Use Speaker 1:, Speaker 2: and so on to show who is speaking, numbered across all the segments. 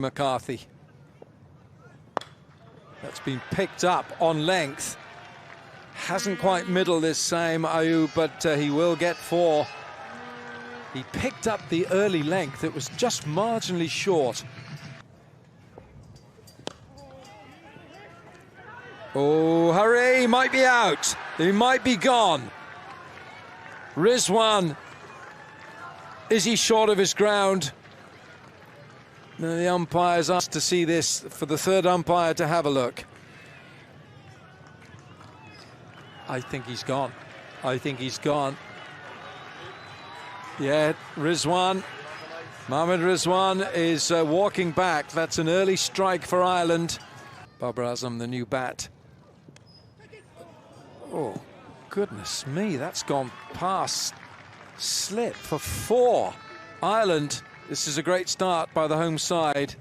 Speaker 1: McCarthy. That's been picked up on length. Hasn't quite middled this same Ayub, but he will get 4. He picked up the early length. It was just marginally short. Oh, hurry, he might be out. He might be gone. Rizwan, is he short of his ground? No, the umpire's asked to see this for the third umpire to have a look. I think he's gone. I think he's gone. Yeah, Rizwan. Mohamed Rizwan is walking back. That's an early strike for Ireland. Babar Azam, the new bat. Oh, goodness me, that's gone past slip for 4. Ireland, this is a great start by the home side.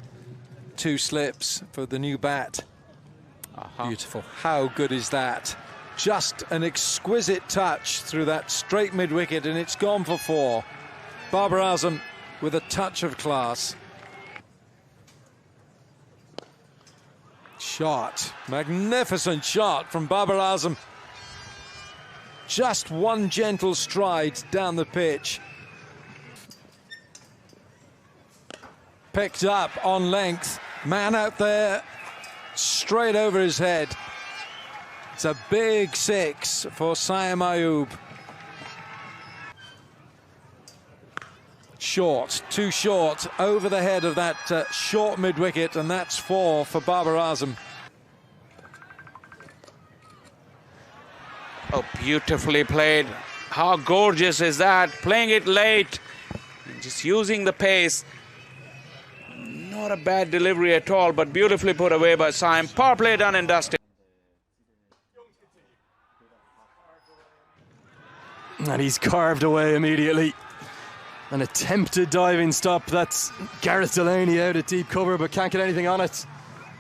Speaker 1: 2 slips for the new bat. Beautiful. How good is that? Just an exquisite touch through that straight mid-wicket, and it's gone for 4. Babar Azam with a touch of class. Shot. Magnificent shot from Babar Azam. Just one gentle stride down the pitch. Picked up on length. Man out there, straight over his head. It's a big 6 for Saim Ayub. Short, too short, over the head of that short mid-wicket, and that's 4 for Babar Azam.
Speaker 2: Oh, beautifully played. How gorgeous is that? Playing it late, just using the pace. Not a bad delivery at all, but beautifully put away by Saim. Power play done and dusted.
Speaker 3: And he's carved away immediately. An attempted diving stop. That's Gareth Delaney out at deep cover, but can't get anything on it.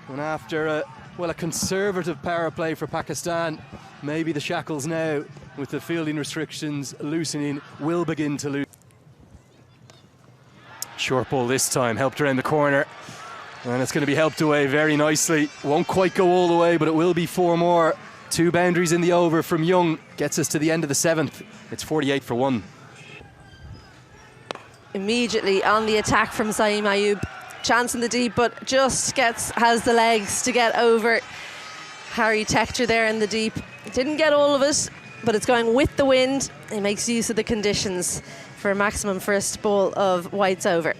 Speaker 3: And after a conservative power play for Pakistan, maybe the shackles now, with the fielding restrictions loosening, will begin to lose. Short ball this time, helped around the corner. And it's going to be helped away very nicely. Won't quite go all the way, but it will be 4 more. 2 boundaries in the over from Young. Gets us to the end of the 7th. It's 48 for 1.
Speaker 4: Immediately on the attack from Saim Ayub. Chance in the deep, but just has the legs to get over Harry Tector there in the deep. Didn't get all of it, but it's going with the wind. He makes use of the conditions for a maximum first ball of White's over.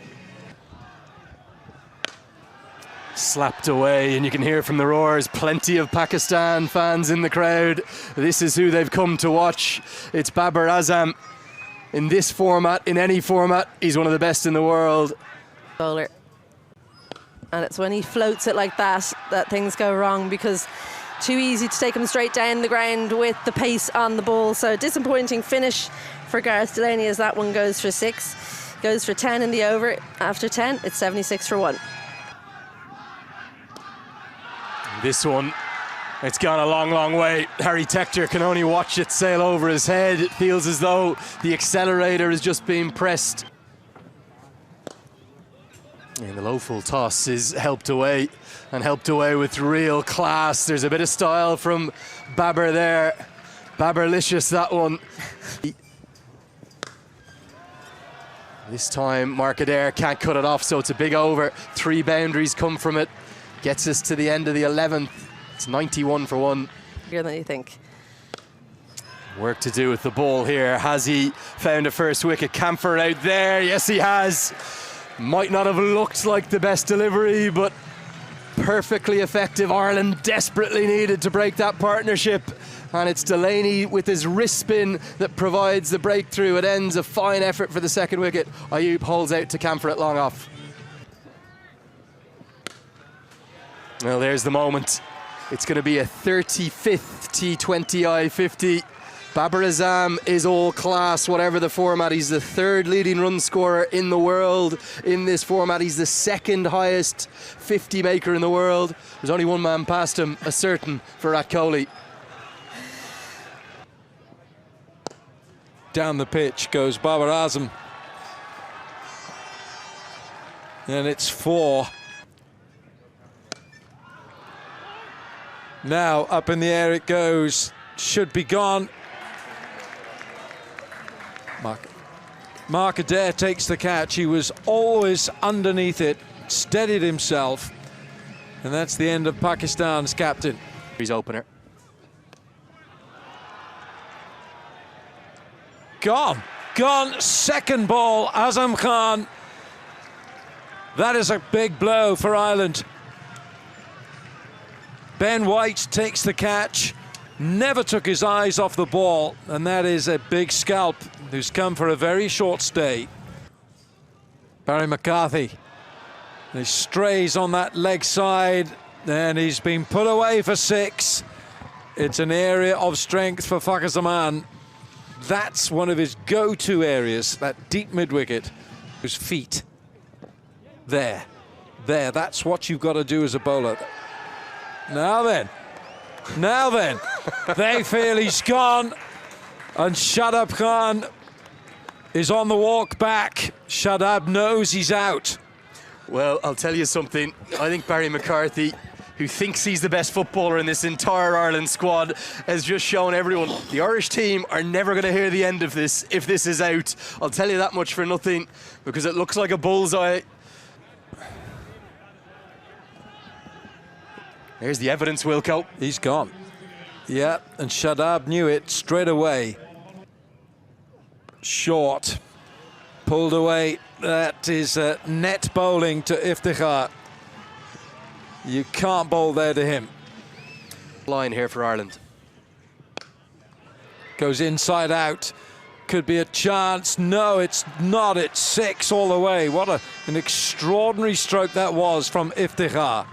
Speaker 3: Slapped away, and you can hear from the roars, plenty of Pakistan fans in the crowd. This is who they've come to watch. It's Babar Azam. In this format, in any format, he's one of the best in the world.
Speaker 4: Bowler. And it's when he floats it like that that things go wrong, because too easy to take him straight down the ground with the pace on the ball. So disappointing finish for Gareth Delaney, as that one goes for 6. Goes for 10 in the over. After 10, it's 76 for 1.
Speaker 3: This one, it's gone a long, long way. Harry Tector can only watch it sail over his head. It feels as though the accelerator is just being pressed. And the low full toss is helped away, and helped away with real class. There's a bit of style from Babar there. Babarlicious, that one. This time Markader can't cut it off, so it's a big over. 3 boundaries come from it. Gets us to the end of the 11th. It's 91 for 1.
Speaker 4: Bigger than you think.
Speaker 3: Work to do with the ball here. Has he found a first wicket? Camphor out there. Yes, he has. Might not have looked like the best delivery, but perfectly effective. Ireland desperately needed to break that partnership. And it's Delaney with his wrist spin that provides the breakthrough. It ends a fine effort for the second wicket. Ayub holds out to Camphor at long off. Well, there's the moment. It's going to be a 35th T20 I-50. Babar Azam is all class, whatever the format. He's the 3rd leading run scorer in the world in this format. He's the 2nd highest 50 maker in the world. There's only one man past him, a certain Virat Kohli.
Speaker 1: Down the pitch goes Babar Azam. And it's 4. Now up in the air it goes. Should be gone. Mark Adair takes the catch. He was always underneath it, steadied himself, and that's the end of Pakistan's captain.
Speaker 3: His opener.
Speaker 1: Gone. Second ball, Azam Khan. That is a big blow for Ireland. Ben White takes the catch, never took his eyes off the ball, and that is a big scalp who's come for a very short stay. Barry McCarthy, he strays on that leg side, and he's been put away for 6. It's an area of strength for Fakhar Zaman. That's one of his go-to areas, that deep mid-wicket. His feet. There, that's what you've got to do as a bowler. Now then, they feel he's gone, and Shadab Khan is on the walk back. Shadab knows he's out.
Speaker 3: Well, I'll tell you something. I think Barry McCarthy, who thinks he's the best footballer in this entire Ireland squad, has just shown everyone the Irish team are never going to hear the end of this if this is out. I'll tell you that much for nothing, because it looks like a bullseye. Here's the evidence, Wilco.
Speaker 1: He's gone. Yeah, and Shadab knew it straight away. Short. Pulled away. That is net bowling to Iftikhar. You can't bowl there to him.
Speaker 3: Line here for Ireland.
Speaker 1: Goes inside out. Could be a chance. No, it's not. It's 6 all the way. What an extraordinary stroke that was from Iftikhar.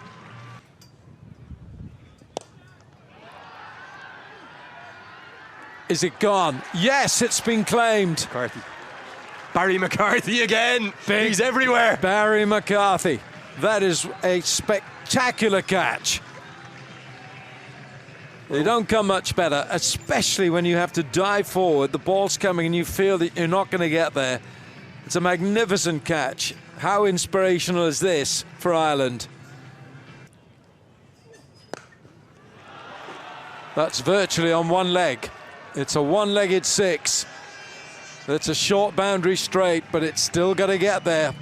Speaker 1: Is it gone? Yes, it's been claimed.
Speaker 3: McCarthy. Barry McCarthy again. He's everywhere.
Speaker 1: Barry McCarthy. That is a spectacular catch. They don't come much better, especially when you have to dive forward. The ball's coming and you feel that you're not going to get there. It's a magnificent catch. How inspirational is this for Ireland? That's virtually on one leg. It's a one-legged 6. It's a short boundary straight, but it's still got to get there.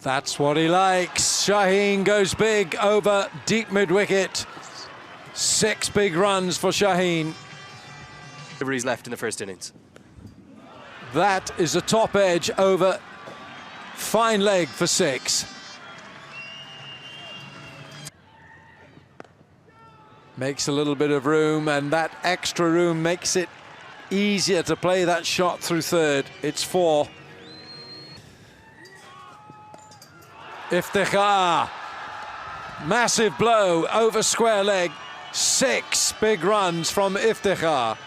Speaker 1: That's what he likes. Shaheen goes big over deep mid-wicket. 6 big runs for Shaheen.
Speaker 3: Deliveries left in the first innings.
Speaker 1: That is a top edge over fine leg for 6. Makes a little bit of room, and that extra room makes it easier to play that shot through third. It's 4. Iftikhar. Massive blow over square leg. 6 big runs from Iftikhar.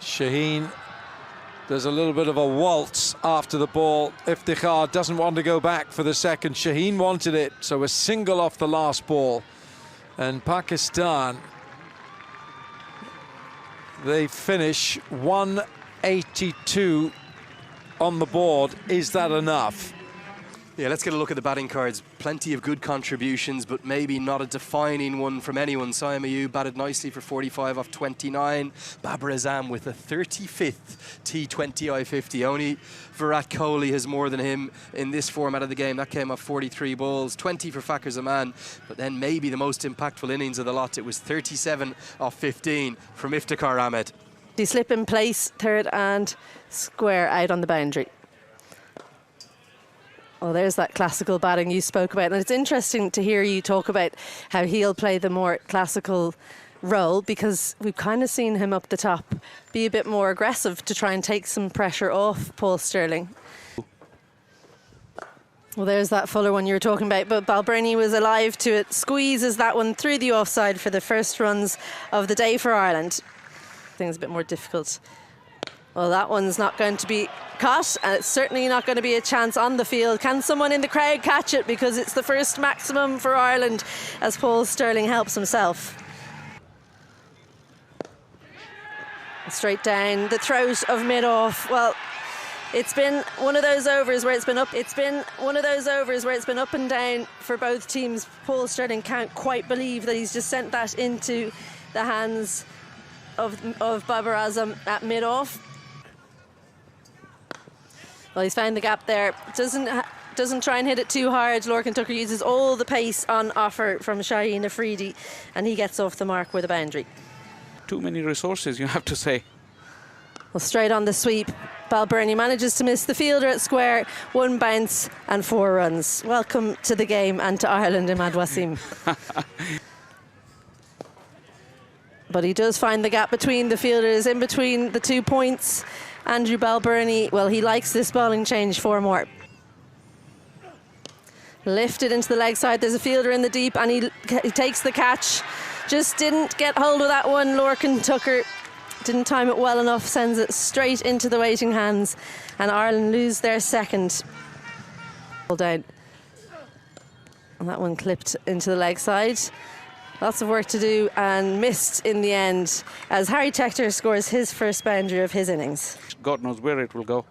Speaker 1: Shaheen does a little bit of a waltz after the ball. Iftikhar doesn't want to go back for the second. Shaheen wanted it, so a single off the last ball. And Pakistan, they finish 182 on the board. Is that enough?
Speaker 3: Yeah, let's get a look at the batting cards. Plenty of good contributions, but maybe not a defining one from anyone. Saim Ayub batted nicely for 45 off 29. Babar Azam with a 35th T20 I-50. Only Virat Kohli has more than him in this format of the game. That came off 43 balls, 20 for Fakhar Zaman. But then maybe the most impactful innings of the lot, it was 37 off 15 from Iftikhar Ahmed.
Speaker 4: He slip in place, third and square out on the boundary. Well, there's that classical batting you spoke about. And it's interesting to hear you talk about how he'll play the more classical role, because we've kind of seen him up the top be a bit more aggressive to try and take some pressure off Paul Stirling. Well, there's that Fuller one you were talking about, but Balbrini was alive to it. Squeezes that one through the offside for the first runs of the day for Ireland. Things a bit more difficult. Well, that one's not going to be caught, and it's certainly not going to be a chance on the field. Can someone in the crowd catch it? Because it's the first maximum for Ireland as Paul Stirling helps himself. Straight down the throat of mid-off. Well, It's been one of those overs where it's been up. It's been one of those overs where it's been up and down for both teams. Paul Sterling can't quite believe that he's just sent that into the hands of Babar Azam at mid-off. Well, he's found the gap there. Doesn't try and hit it too hard. Lorcan Tucker uses all the pace on offer from ShaheenAfridi, and he gets off the mark with a boundary.
Speaker 2: Too many resources, you have to say.
Speaker 4: Well, straight on the sweep, Balbirnie manages to miss the fielder at square. 1 bounce and 4 runs. Welcome to the game and to Ireland, Ahmed Wasim. But he does find the gap between the fielders, in between the 2 points. Andrew Balbirnie, well, he likes this bowling change. 4 more. Lifted into the leg side. There's a fielder in the deep, and he takes the catch. Just didn't get hold of that one. Lorcan Tucker didn't time it well enough, sends it straight into the waiting hands, and Ireland lose their second. Down. And that one clipped into the leg side. Lots of work to do, and missed in the end as Harry Tector scores his first boundary of his innings.
Speaker 2: God knows where it will go.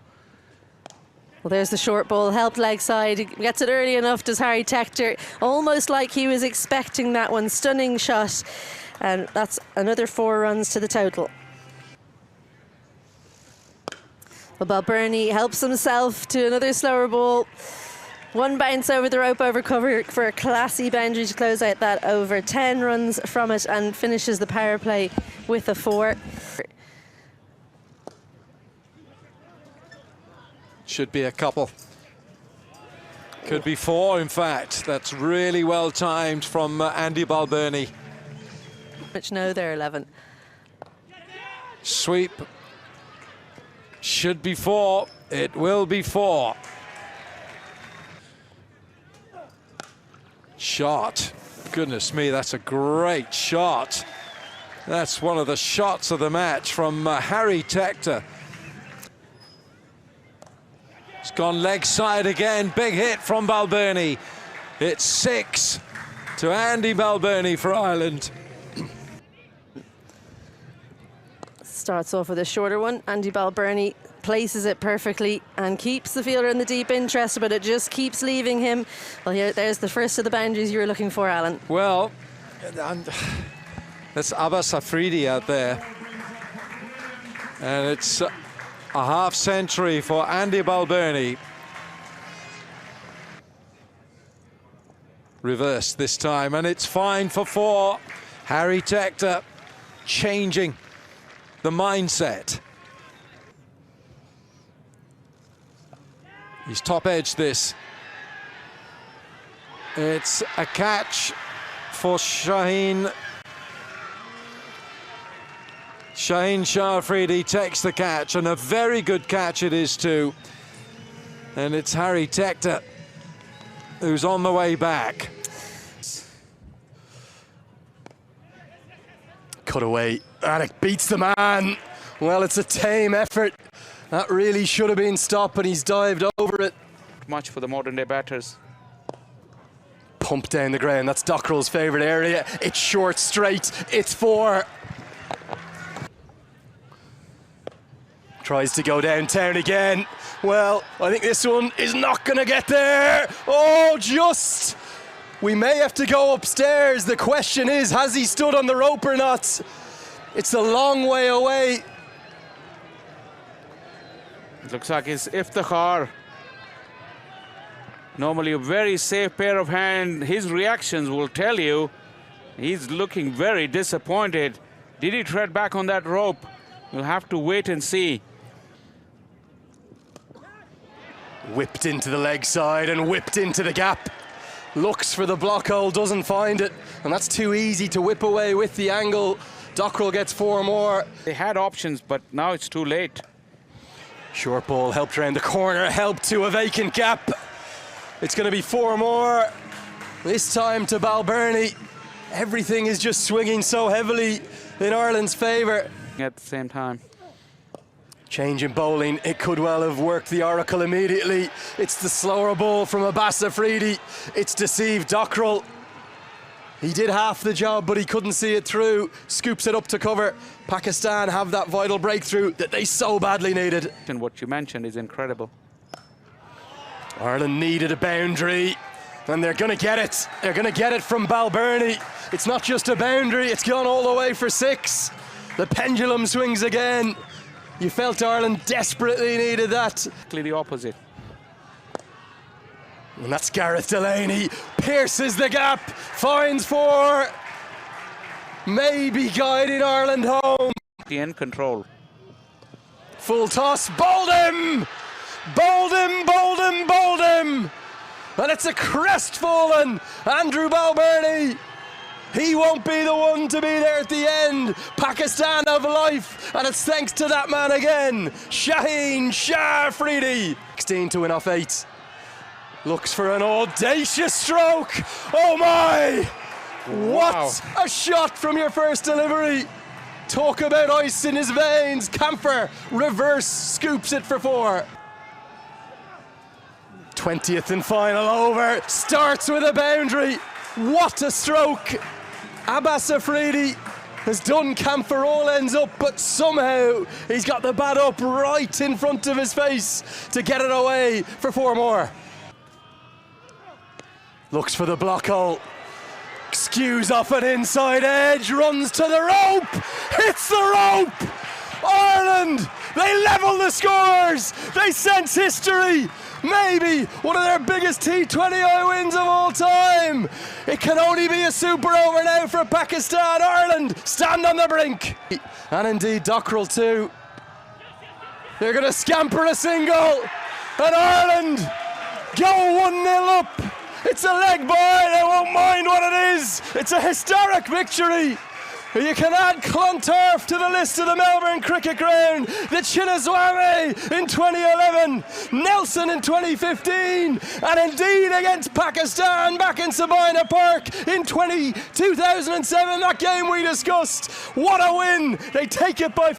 Speaker 4: Well, there's the short ball, helped leg side. He gets it early enough, does Harry Tector, almost like he was expecting that one. Stunning shot, and that's another 4 runs to the total. Well, Balbirnie helps himself to another slower ball. 1 bounce over the rope over cover for a classy boundary to close out that over. 10 runs from it, and finishes the power play with a 4.
Speaker 1: Should be a couple. Could be 4, in fact. That's really well timed from Andy Balbirnie.
Speaker 4: Which no, they're 11.
Speaker 1: Sweep. Should be 4. It will be 4. Shot. Goodness me, that's a great shot. That's one of the shots of the match from Harry Tector. It's gone leg side again. Big hit from Balbirnie. It's 6 to Andy Balbirnie for Ireland.
Speaker 4: Starts off with a shorter one. Andy Balbirnie places it perfectly and keeps the fielder in the deep interest, but it just keeps leaving him. Well, there's the first of the boundaries you were looking for, Alan.
Speaker 1: Well, that's Abbas Afridi out there. And it's a half century for Andy Balbirnie. Reversed this time, and it's fine for 4. Harry Tector changing the mindset. He's top edged this. It's a catch for Shaheen. ShaheenAfridi takes the catch, and a very good catch it is too. And it's Harry Tector who's on the way back.
Speaker 3: Cut away, and it beats the man. Well, it's a tame effort. That really should have been stopped, but he's dived over it.
Speaker 2: Much for the modern day batters.
Speaker 3: Pump down the ground, that's Dockrell's favourite area. It's short straight, it's 4. Tries to go downtown again. Well, I think this one is not going to get there. Oh, just. We may have to go upstairs. The question is, has he stood on the rope or not? It's a long way away.
Speaker 2: It looks like it's Iftikhar. Normally a very safe pair of hands. His reactions will tell you he's looking very disappointed. Did he tread back on that rope? We'll have to wait and see.
Speaker 3: Whipped into the leg side and whipped into the gap. Looks for the block hole, doesn't find it. And that's too easy to whip away with the angle. Dockrell gets 4 more.
Speaker 2: They had options, but now it's too late.
Speaker 3: Short ball helped around the corner, helped to a vacant gap. It's going to be 4 more. This time to Balbirnie. Everything is just swinging so heavily in Ireland's favour.
Speaker 2: At the same time.
Speaker 3: Change in bowling, it could well have worked the oracle immediately. It's the slower ball from Abbas Afridi. It's deceived Dockrell. He did half the job, but he couldn't see it through. Scoops it up to cover. Pakistan have that vital breakthrough that they so badly needed.
Speaker 2: And what you mentioned is incredible.
Speaker 3: Ireland needed a boundary, and they're going to get it. They're going to get it from Balbirnie. It's not just a boundary, it's gone all the way for 6. The pendulum swings again. You felt Ireland desperately needed that.
Speaker 2: Exactly the opposite.
Speaker 3: And that's Gareth Delaney. Pierces the gap, finds 4. Maybe guiding Ireland home.
Speaker 2: The end control.
Speaker 3: Full toss, bowled him! Bowled him, bowled him, bowled him! And it's a crestfallen Andrew Balbirnie. He won't be the one to be there at the end. Pakistan have life, and it's thanks to that man again, ShaheenAfridi. 16 to win off 8. Looks for an audacious stroke. Oh my!
Speaker 2: Wow.
Speaker 3: What a shot from your first delivery. Talk about ice in his veins. Camphor reverse scoops it for 4. 20th and final over. Starts with a boundary. What a stroke. Abbas Afridi has done Camphor all ends up, but somehow he's got the bat up right in front of his face to get it away for 4 more. Looks for the block hole. Skews off an inside edge, runs to the rope, hits the rope! Ireland, they level the scores! They sense history! Maybe one of their biggest T20 wins of all time! It can only be a super over now for Pakistan. Ireland stand on the brink! And indeed Dockrell too. They're going to scamper a single, and Ireland go 1-0 up. It's a leg bye, they won't mind what it is. It's a historic victory. You can add Clontarf to the list of the Melbourne Cricket Ground, the Chinnaswamy in 2011, Nelson in 2015, and indeed against Pakistan back in Sabina Park in 2007, that game we discussed. What a win! They take it by